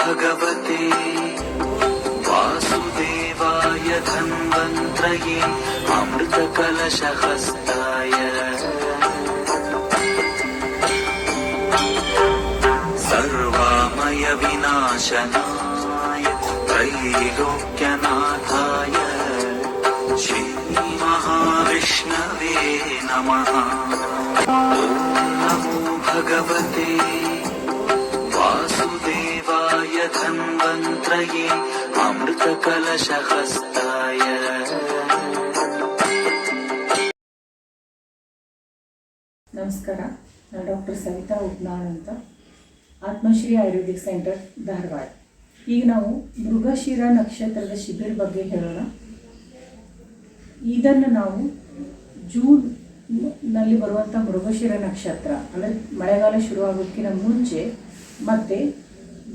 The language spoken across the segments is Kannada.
भगवते वासुदेवाय धन्वन्त्रये अमृतकलशहस्ताय सर्वामय विनाशनाय त्रैलोक्यनाथाय श्रीमहाविष्णवे नमः। ॐ नमो भगवते वासुदेवाय धन्वन्त्रये अमृतकलशहस्ताय। ನಮಸ್ಕಾರ, ನಾನು ಡಾಕ್ಟರ್ ಸವಿತಾ ಉಪ್ನಾಳ್ ಅಂತ, ಆತ್ಮಶ್ರೀ ಆಯುರ್ವೇದಿಕ್ ಸೆಂಟರ್ ಧಾರವಾಡ. ಈಗ ನಾವು ಮೃಗಶಿರ ನಕ್ಷತ್ರದ ಶಿಬಿರ ಬಗ್ಗೆ ಹೇಳೋಣ. ಇದನ್ನು ನಾವು ಜೂನ್ನಲ್ಲಿ ಬರುವಂಥ ಮೃಗಶಿರ ನಕ್ಷತ್ರ ಅಂದರೆ ಮಳೆಗಾಲ ಶುರುವಾಗೋಕ್ಕಿಂತ ಮುಂಚೆ ಮತ್ತು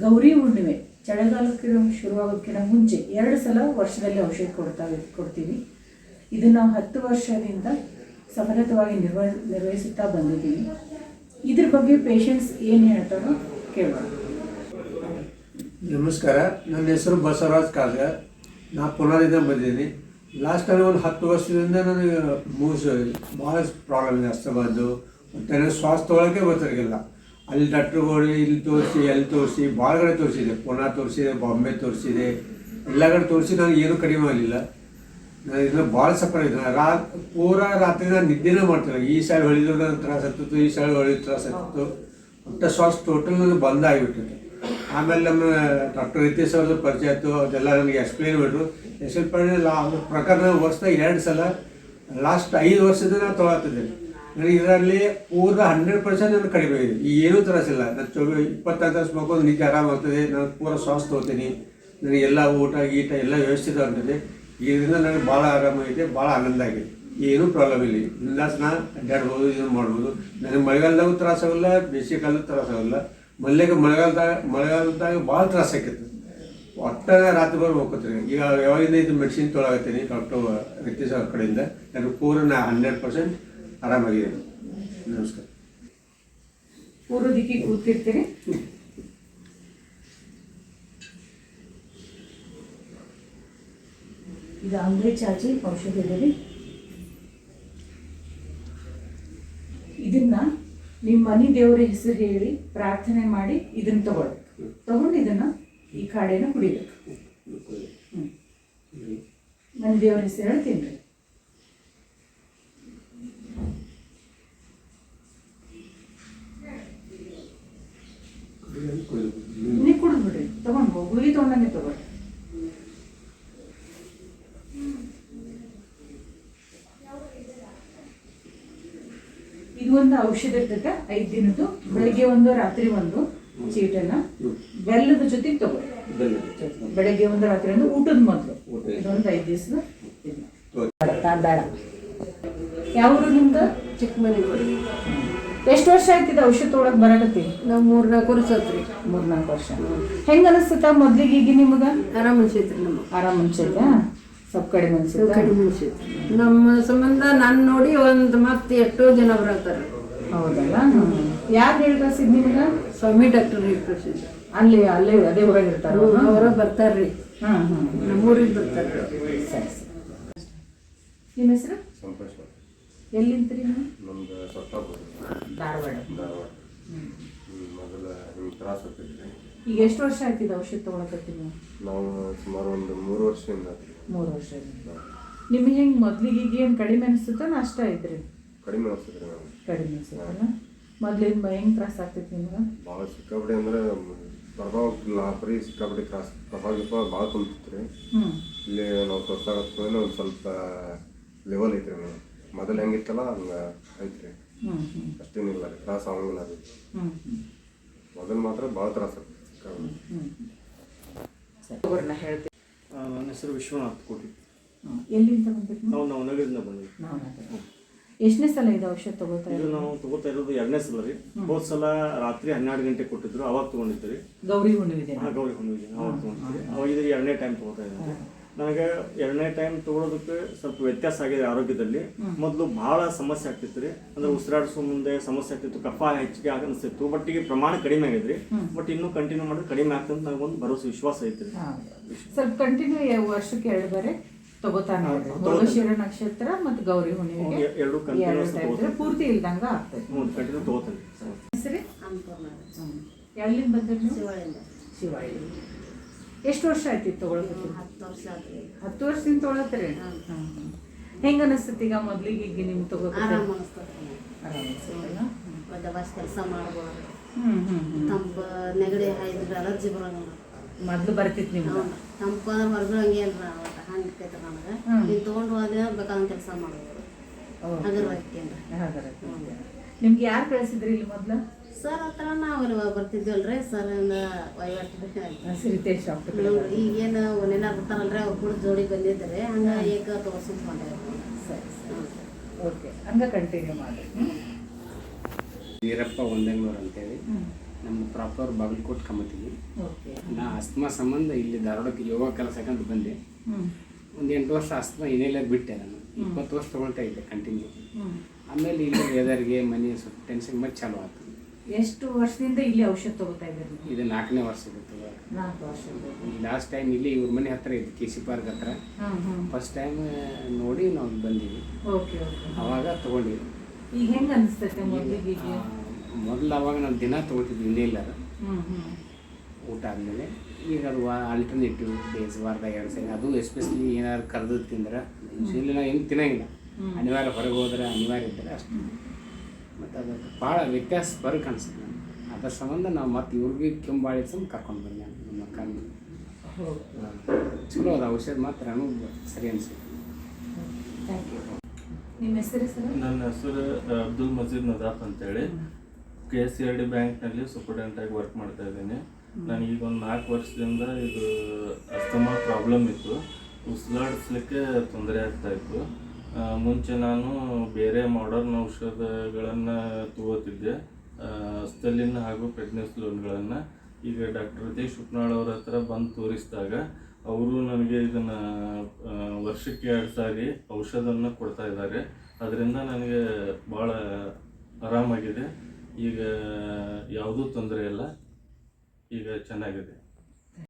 ಗೌರಿ ಹುಣ್ಣಿಮೆ ಚಳಿಗಾಲಕ್ಕೆ ಶುರುವಾಗೋಕ್ಕಿಂತ ಮುಂಚೆ 2 ಸಲ ವರ್ಷದಲ್ಲಿ ಔಷಧ ಕೊಡ್ತೀವಿ. ಇದನ್ನು ನಾವು 10 ವರ್ಷದಿಂದ ಸಫಲತವಾಗಿ ನಿರ್ವಹಿಸುತ್ತಾ ಬಂದಿದ್ದೀವಿ. ಇದ್ರ ಬಗ್ಗೆ ಪೇಷಂಟ್ಸ್ ಏನು ಹೇಳ್ತಾರೋ ಕೇಳೋಣ. ನಮಸ್ಕಾರ, ನನ್ನ ಹೆಸರು ಬಸವರಾಜ್ ಕಾಲ್ಗಾರ್. ನಾ ಪುನಾದಿಂದ ಬಂದಿದ್ದೀನಿ. ಲಾಸ್ಟ್ ಟೈಮ್ ಒಂದು 10 ವರ್ಷದಿಂದ ನನಗೆ ಭಾಳ ಪ್ರಾಬ್ಲಮ್ ಇದೆ. ಅಸ್ತಮಾದ್ದು ಮತ್ತು ಶ್ವಾಸ ತೊಗೊಳಕ್ಕೆ ಗೊತ್ತಿರಲಿಲ್ಲ. ಅಲ್ಲಿ ಡಾಕ್ಟ್ರುಗಳು ಇಲ್ಲಿ ತೋರಿಸಿ ಎಲ್ಲಿ ತೋರಿಸಿ ಭಾಳ ಕಡೆ ತೋರಿಸಿದೆ. ಪುನಾ ತೋರಿಸಿದೆ, ಬಾಂಬೆ ತೋರಿಸಿದೆ, ಎಲ್ಲ ಕಡೆ ತೋರಿಸಿ ನನಗೆ ಏನೂ ಕಡಿಮೆ ಆಗಲಿಲ್ಲ. ನಾನು ಇದನ್ನು ಭಾಳ ಸಫರ್ ಇದ್ದೆ. ಪೂರಾ ರಾತ್ರಿ ನಾನು ನಿದ್ದೆನೇ ಮಾಡ್ತಿಲ್ಲ. ಈ ಸೈಡ್ ಹೊಳಿದ್ರು ನನಗೆ ತ್ರಾಸ ಆಗ್ತಿತ್ತು, ಈ ಸೈಡ್ ಹೊಳಿದ್ರು ತ್ರಾಸ ಆಗ್ತಿತ್ತು. ಒಟ್ಟು ಶ್ವಾಸ ಟೋಟಲ್ ನನಗೆ ಬಂದ್ ಆಗಿಬಿಟ್ಟಿತ್ತು. ಆಮೇಲೆ ನಮ್ಮ ಡಾಕ್ಟರ್ ರಿತೇಶ್ ಅವ್ರದ್ದು ಪರಿಚಯ ಆಯಿತು. ಅದೆಲ್ಲ ನನಗೆ ಎಕ್ಸ್ಪ್ಲೇನ್ ಮಾಡಿದ್ರು. ಅದ್ರ ಪ್ರಕಾರ ನಾನು ವರ್ಷದಾಗ 2 ಸಲ ಲಾಸ್ಟ್ 5 ವರ್ಷದಿಂದ ನಾನು ತೊಗೊಳ್ತಿದ್ದೇನೆ. ನನಗೆ ಇದರಲ್ಲಿ ಪೂರ 100% ನನಗೆ ಕಡಿಮೆ ಇದೆ. ಈಗ ಏನೂ ತ್ರಾಸಿಲ್ಲ. ನಾನು 24 ತಾಸು ಮಕ್ಕೊಂಡು ನಿದ್ದೆ ಆರಾಮಾಗ್ತದೆ. ನಾನು ಪೂರ ಶ್ವಾಸ ತೊಗೋತೀನಿ. ನನಗೆಲ್ಲ ಊಟ ಗೀಟ ಎಲ್ಲ ವ್ಯವಸ್ಥಿತ ಆಗ್ತದೆ. ಇದರಿಂದ ನನಗೆ ಭಾಳ ಆರಾಮಾಗಿದೆ, ಭಾಳ ಆನಂದ ಆಗಿದೆ. ಏನೂ ಪ್ರಾಬ್ಲಮ್ ಇಲ್ಲ. ಬಿಂದಾಸ್ ನಾ ಅಡ್ಡಾಡ್ಬೋದು, ಇದನ್ನು ಮಾಡ್ಬೋದು. ನನಗೆ ಮಳೆಗಾಲದಾಗೂ ತ್ರಾಸಾಗಲ್ಲ, ಬೇಸಿಗೆಗಾಲದ ತ್ರಾಸಾಗಲ್ಲ. ಮಳೆಗಾಲದಾಗ ಭಾಳ ತ್ರಾಸ ಆಕೈತೆ. ಒಟ್ಟು ರಾತ್ರಿ ಬರೋ ಹೋಗ್ಕೊತೀನಿ. ಈಗ ಯಾವಾಗಿಂದ ಇದು ಮೆಡಿಸಿನ್ ತೊಗೊಳಕತ್ತೀನಿ ಡಾಕ್ಟರ್ ರಿತೇಶ್ ಅವ್ರ ಕಡೆಯಿಂದ. ನನಗೆ ಪೂರ 100% ಆರಾಮಾಗಿದೆ. ನಮಸ್ಕಾರ. ಪೂರ್ವ ದಿಕ್ಕಿಗೆ ಕೂತಿರ್ತೀರಿ. ಇದು ಅಂಗಡಿ ಚಾಚಿ ಔಷಧ ಇದೆ. ಇದನ್ನ ನಿಮ್ಮ ಮನೆ ದೇವರ ಹೆಸರು ಹೇಳಿ ಪ್ರಾರ್ಥನೆ ಮಾಡಿ ಇದನ್ನ ತಗೊಂಡು ಇದನ್ನ ಈ ಕಾಡೆನ ಕುಡಿಬೇಕು. ಮನೆ ದೇವರ ಹೆಸರು ಹೇಳ್ತೀನಿ. ನೀವು ಕುಡಿದು ಬಿಡ್ರಿ. ತಗೊಂಡು ಗುಳಿಗೆ ತಗೊಂಡಂಗೆ ತಗೊಳ್ಳಿ. ಇದು ಒಂದು ಔಷಧ ಇರ್ತದೆ 5 ದಿನದ್ದು. ಬೆಳಗ್ಗೆ 1 ರಾತ್ರಿ 1 ಚೀಟನ್ನ ಬೆಲ್ಲದ ಜೊತೆಗೆ ತಗೊಳ್ಳಿ. ಬೆಳಗ್ಗೆ 1 ರಾತ್ರಿ 1 ಊಟದ ಮೊದಲು. ಇದೊಂದು 5 ದಿವಸದ ಬೇಡ. ಯಾವ್ರು ನಿಮ್ದು? ಚಿಕ್ಕಮಗಳೂರು. ಎಷ್ಟು ವರ್ಷ ಆಯ್ತಿದೆ ಔಷಧ ತೊಗೊಳಕ್ ಬರಕತ್ತಿ? ನಾವು 3-4 ವರ್ಷ ಆತ್ರಿ. 3-4 ವರ್ಷ. ಹೆಂಗ ಅನಿಸ್ತದ ಮೊದ್ಲಿಗೆ? ಈಗ ನಿಮ್ಗ ಆರಾಮ್ ಅನ್ಸೈತ್ರಿ. ಆರಾಮ್ ಅನ್ಸೈತಾ? ಸ್ವಲ್ಪ ಕಡಿಮೆ ಅನ್ಸುತ್ತೆ? ಕಡಿಮೆ ಅನ್ಸೈತ್ರಿ. ನಮ್ಮ ಸಂಬಂಧ ನಾನು ನೋಡಿ ಮತ್ತೆ ಎಷ್ಟೋ ಜನ ಬರತ್ತಾರೆ. ಹೌದಲ್ಲ? ಯಾರು ಹೇಳ್ಕಳ್ಸಿದ್ ನಿಮ್ಗ? ಸ್ವಾಮಿ ಡಾಕ್ಟರ್ ಹೇಳ್ಕಳ್ಸಿದ್ರು. ಅಲ್ಲೇ ಅದೇ ಊರಾಗ ಇರ್ತಾರ? ಅವರ ಬರ್ತಾರ್ರಿ. ನಮ್ಮೂರಿಗೆ ಬರ್ತಾರ್ರಿ. ಸರಿ. ನಿಮ್ಮ ಹೆಸರು? ಎಲ್ಲಿಂತ್ರಿ ನೀವು? ಧಾರವಾಡ. ಈಗ ಎಷ್ಟು ವರ್ಷ ಆಯ್ತಿದೆ ಔಷಧ ತಗೊಳಕತ್ತಿ ನೀವು? ನಾವು ಸುಮಾರು ಒಂದು 3 ವರ್ಷದಿಂದ. 3 ವರ್ಷದಿಂದ. ನಿಮಗೆ ಹೆಂಗೆ ಮೊದ್ಲಿಗೆ ಏನು ಕಡಿಮೆ ಅನಿಸುತ್ತ ಅಷ್ಟ ಐತ್ರಿ? ಕಡಿಮೆ ಅನಿಸ್ತದ್ರಿ. ನಾವು ಕಡಿಮೆ ಅನಿಸುತ್ತಲ್ಲ? ಮೊದ್ಲಿಂದ ಹೆಂಗೆ ತ್ರಾಸ ಆಗ್ತೈತಿ ನಿಮ್ಗೆ? ಭಾಳ ಸಿಕ್ಕಾಪಟ್ಟೆ ಅಂದ್ರೆ ಪ್ರಭಾವ ಬರೀ ಸಿಕ್ಕಾಪಟ್ಟೆ ಪ್ರಭಾವ ಭಾಳ ತುಂಬಿತ್ತು ರೀ. ಇಲ್ಲಿ ನಾವು ತೋರ್ಸಾಗತ್ಕೊಂಡ್ರೆ ಒಂದು ಸ್ವಲ್ಪ ಲೆವೆಲ್ ಐತ್ರಿ. ನಾವು ಮೊದಲು ಹೆಂಗಿತ್ತಲ್ಲ ಹಂಗೆ ಐತ್ರಿ. ಅಷ್ಟೇನಿಲ್ಲ ರೀ, ತ್ರಾಸ ಆಗಂಗಿಲ್ಲ ರೀ. ಮೊದಲು ಮಾತ್ರ ಭಾಳ ತ್ರಾಸ ಹೇಳ್ತೀವಿ. ನನ್ನ ಹೆಸರು ವಿಶ್ವನಾಥ್ ಕೋಟಿ. ಎಲ್ಲಿಂದ ಬಂದಿದ್ದು? ನಾವು ನಗರದಿಂದ ಬಂದಿದ್ವಿ. ಎಷ್ಟನೇ ಸಲ ಇದು ಔಷಧ ತಗೋತಾ ಇದು ನಾವು ತಗೋತಾ ಇರೋದು 2ನೇ ಸಲ ರೀ. ಹೋದ ಸಲ ರಾತ್ರಿ 12 ಗಂಟೆ ಕೊಟ್ಟಿದ್ರು, ಅವಾಗ ತಗೊಂಡಿದ್ರಿ. ಗೌರಿ ಹುಣ್ಣಿಮೆ. ಗೌರಿ ಹುಣ್ಣಿಮೆ ಅವಾಗ ತಗೊಂಡಿದ್ರಿ. ಅವಾಗ ಇದು 2ನೇ ಟೈಮ್ ತಗೋತಾ ಇದ್ದಾರೆ. ನನಗೆ 2ನೇ ಟೈಮ್ ತೊಗೊಳೋದಕ್ಕೆ ಸ್ವಲ್ಪ ವ್ಯತ್ಯಾಸ ಆಗಿದೆ ಆರೋಗ್ಯದಲ್ಲಿ. ಮೊದಲು ಭಾಳ ಸಮಸ್ಯೆ ಆಗ್ತಿತ್ತು ರೀ, ಅಂದ್ರೆ ಉಸಿರಾಡಿಸೋ ಮುಂದೆ ಸಮಸ್ಯೆ ಆಗ್ತಿತ್ತು, ಕಫ ಹೆಚ್ಚಿಗೆ ಅನಿಸ್ತಿತ್ತು. ಬಟ್ ಈಗ ಪ್ರಮಾಣ ಕಡಿಮೆ ಆಗಿದ್ರಿ. ಬಟ್ ಇನ್ನೂ ಕಂಟಿನ್ಯೂ ಮಾಡಿದ್ರೆ ಕಡಿಮೆ ಆಗ್ತದೆ ಅಂತ ನನಗೊಂದು ಭರವಸೆ ವಿಶ್ವಾಸ ಐತ್ರಿ. ಸ್ವಲ್ಪ ಕಂಟಿನ್ಯೂ ವರ್ಷಕ್ಕೆ 2 ಬಾರಿ ತಗೋತಾನೆ ಮೃಗಶಿರ ನಕ್ಷತ್ರ ಮತ್ತು ಗೌರಿ ಹುಣ್ಣಿಮೆಗೆ ಎರಡು ಕಂಟಿನ್ಯೂಸ್ ಪೂರ್ತಿ ಇಲ್ದಂಗ ಆಗ್ತದೆ. ಕಂಟಿನ್ಯೂ ತಗೋತಾನೆ. ಹೆಸರು ಎಲ್ಲಿಂದ ಬಂದ್ರಿ? ಶಿವಾಳಿ. ಎಷ್ಟು ವರ್ಷ ಆಯ್ತು ತಗೊಳಕ್ಕೆ? 10 ವರ್ಷ ಆತ್ರಿ. 10 ವರ್ಷದಿಂದ ತೊಗೊಳತ್ತೀರಿ? ಹೆಂಗ ಅನಿಸ್ತೈತಿ ಈಗ ಮೊದ್ಲಿಗೆ ಈಗ ನಿಮ್ಗೆ ತಗೋಬೇಕು? ಆರಾಮ ಅನಿಸ್ತದೆ. ದವಾಸ್ ಕೆಲಸ ಮಾಡ್ಬೋದು. ತಂಪ ನೆಗಡಿ ಹಾಯ್ದ್ರೆ ಅಲರ್ಜಿ ಬರೋಂಗಿಲ್ಲ. ಮೊದ್ಲು ಬರ್ತಿತ್ತು ನಿಮ್ಗೆ? ತಂಪ ಅಂದ್ರೆ ಹೊರಗಡೆ ಹಂಗೆ ಅಲ್ರ ಹಂಗೆ ಇರ್ತೈತೆ ನನಗೆ. ನೀವು ತೊಗೊಂಡು ಹೋದ್ರೆ ಬೇಕಾದಂಗೆ ಕೆಲಸ ಮಾಡ್ಬೋದು. ಅದ್ರ ನಿಮ್ಗೆ ಯಾರು ಕಳಿಸಿದ್ರಿ ಇಲ್ಲಿ ಮೊದ್ಲು? ಸರ್ ಹತ್ರ ನಾವು ಬರ್ತಿದ್ವಲ್ರಿ ಸರ್ ಸಿರಿತೇಶ್ ಡಾಕ್ಟರ್. ಈಗೇನು ಒಂದೇನ ಬರ್ತಾರಲ್ರಿ ಅವ್ರು ಕೂಡ ಜೋಡಿ ಬಂದಿದ್ದಾರೆ, ಹಂಗೆ ಏಕ ತೋರಿಸ್ಕೊಂಡೆ. ಸರಿ ಸರಿ ಓಕೆ, ಹಂಗೆ ಕಂಟಿನ್ಯೂ ಮಾಡಿ. ವೀರಪ್ಪ ಒಂದಂಗ್ಳೂರು ಅಂತೇಳಿ, ನಮ್ಮ ಪ್ರಾಪರ್ ಬಾಗಲಕೋಟೆ ಕಮತಿಗೆ. ನಾ ಅಸ್ತಮಾ ಸಂಬಂಧ ಇಲ್ಲಿ ಧಾರವಾಡಕ್ಕೆ ಯೋಗ ಕೆಲಸಕ್ಕಂತ ಬಂದೆ. ಒಂದು 8 ವರ್ಷ ಅಸ್ತಮಾ ಏನೆಲ್ಲ ಬಿಟ್ಟೆ ನಾನು. 20 ವರ್ಷ ತೊಗೊಳ್ತಾ ಇದ್ದೆ ಕಂಟಿನ್ಯೂ. ಆಮೇಲೆ ಇಲ್ಲಿ ವೆದರ್ಗೆ ಮನೆ ಸ್ವಲ್ಪ ಟೆನ್ಷನ್ ಮತ್ತೆ ಚಾಲು ಆಯ್ತು. ಎಷ್ಟು ವರ್ಷದಿಂದ ಇಲ್ಲಿ ಔಷಧ ತಗೋತಾ ಇದ್ದೀರಿ? ಇದು 4ನೇ ವರ್ಷ ಇರುತ್ತೆ. 4 ವರ್ಷ. ಲಾಸ್ಟ್ ಟೈಮ್ ಇಲ್ಲಿ ಇವ್ರ ಮನೆ ಹತ್ರ ಇತ್ತು, KC ಪಾರ್ಕ್ ಹತ್ರ. ಫಸ್ಟ್ ಟೈಮ್ ನೋಡಿ ನಾವು ಬಂದೀವಿ. Okay okay. ಅವಾಗ ತೊಗೊಂಡಿವಿ. ಈಗ ಹೆಂಗೆ ಅನಿಸ್ತೈತೆ ಮೊದಲಿಗೆ? ಮೊದಲು ಅವಾಗ ನಾವು ದಿನ ತೊಗೊಳ್ತಿದ್ವಿ ಇನ್ನೇಲ್ಲಾರ ಊಟ ಆದಮೇಲೆ. ಈಗ ಅದು ಆಲ್ಟರ್ನೇಟಿವ್ ಡೇಸ್ ವಾರದಾಗ 2 ಸರಿ, ಅದು ಎಸ್ಪೆಷಲಿ ಏನಾದ್ರು ಕರೆದು ತಿಂದ್ರೆ ಯೂಶ್ವಲಿ ನಾವು ಹೆಂಗೆ ತಿನ್ನಂಗಿಲ್ಲ, ಅನಿವಾರ್ಯ ಹೊರಗೆ ಹೋದ್ರೆ ಅನಿವಾರ್ಯ ಇದ್ದರೆ ಅಷ್ಟು. ಮತ್ತು ಅದಕ್ಕೆ ಭಾಳ ವ್ಯತ್ಯಾಸ ಬರಕ್ಕೆ ಅನಿಸ್ತದೆ ನನಗೆ. ಅದರ ಸಂಬಂಧ ನಾವು ಮತ್ತು ಇವ್ರಿಗೆ ಕೆಂಬಾಳಿ ಕರ್ಕೊಂಡು ಬಂದೆ ನಮ್ಮ ಅಕ್ಕನ. ಚಲೋ ಅದು ಔಷಧ ಮಾತ್ರ ನಮಗೆ ಸರಿ ಅನಿಸುತ್ತೆ. Thank you. ನಿಮ್ಮ ಹೆಸರು ಸರ್? ನನ್ನ ಹೆಸರು ಅಬ್ದುಲ್ ಮಜೀದ್ ನದಾಫ್ ಅಂತೇಳಿ KCRD ಬ್ಯಾಂಕ್ನಲ್ಲಿ ಸೂಪರ್ಡೆಂಟಾಗಿ ವರ್ಕ್ ಮಾಡ್ತಾ ಇದ್ದೀನಿ. ನನಗೀಗ ಒಂದು 4 ವರ್ಷದಿಂದ ಇದು ಅಸ್ತಮಾ ಪ್ರಾಬ್ಲಮ್ ಇತ್ತು, ಉಸಿರಾಡಿಸ್ಲಿಕ್ಕೆ ತೊಂದರೆ ಆಗ್ತಾಯಿತ್ತು. ಮುಂಚೆ ನಾನು ಬೇರೆ ಮಾಡರ್ನ್ ಔಷಧಗಳನ್ನು ತಗೋತಿದ್ದೆ, ಅಸ್ತಲಿನ್ ಹಾಗೂ ಪ್ರೆಡ್ನಿಸೋನ್ಗಳನ್ನು. ಈಗ ಡಾಕ್ಟರ್ ರಿತೇಶ್ ಉಪ್ನಾಳ್ ಅವ್ರ ಹತ್ರ ಬಂದು ತೋರಿಸಿದಾಗ ಅವರು ನನಗೆ ಇದನ್ನು ವರ್ಷಕ್ಕೆ 2 ಸಾರಿ ಔಷಧವನ್ನು ಕೊಡ್ತಾ ಇದ್ದಾರೆ. ಅದರಿಂದ ನನಗೆ ಭಾಳ ಆರಾಮಾಗಿದೆ. ಈಗ ಯಾವುದೂ ತೊಂದರೆ ಇಲ್ಲ, ಈಗ ಚೆನ್ನಾಗಿದೆ.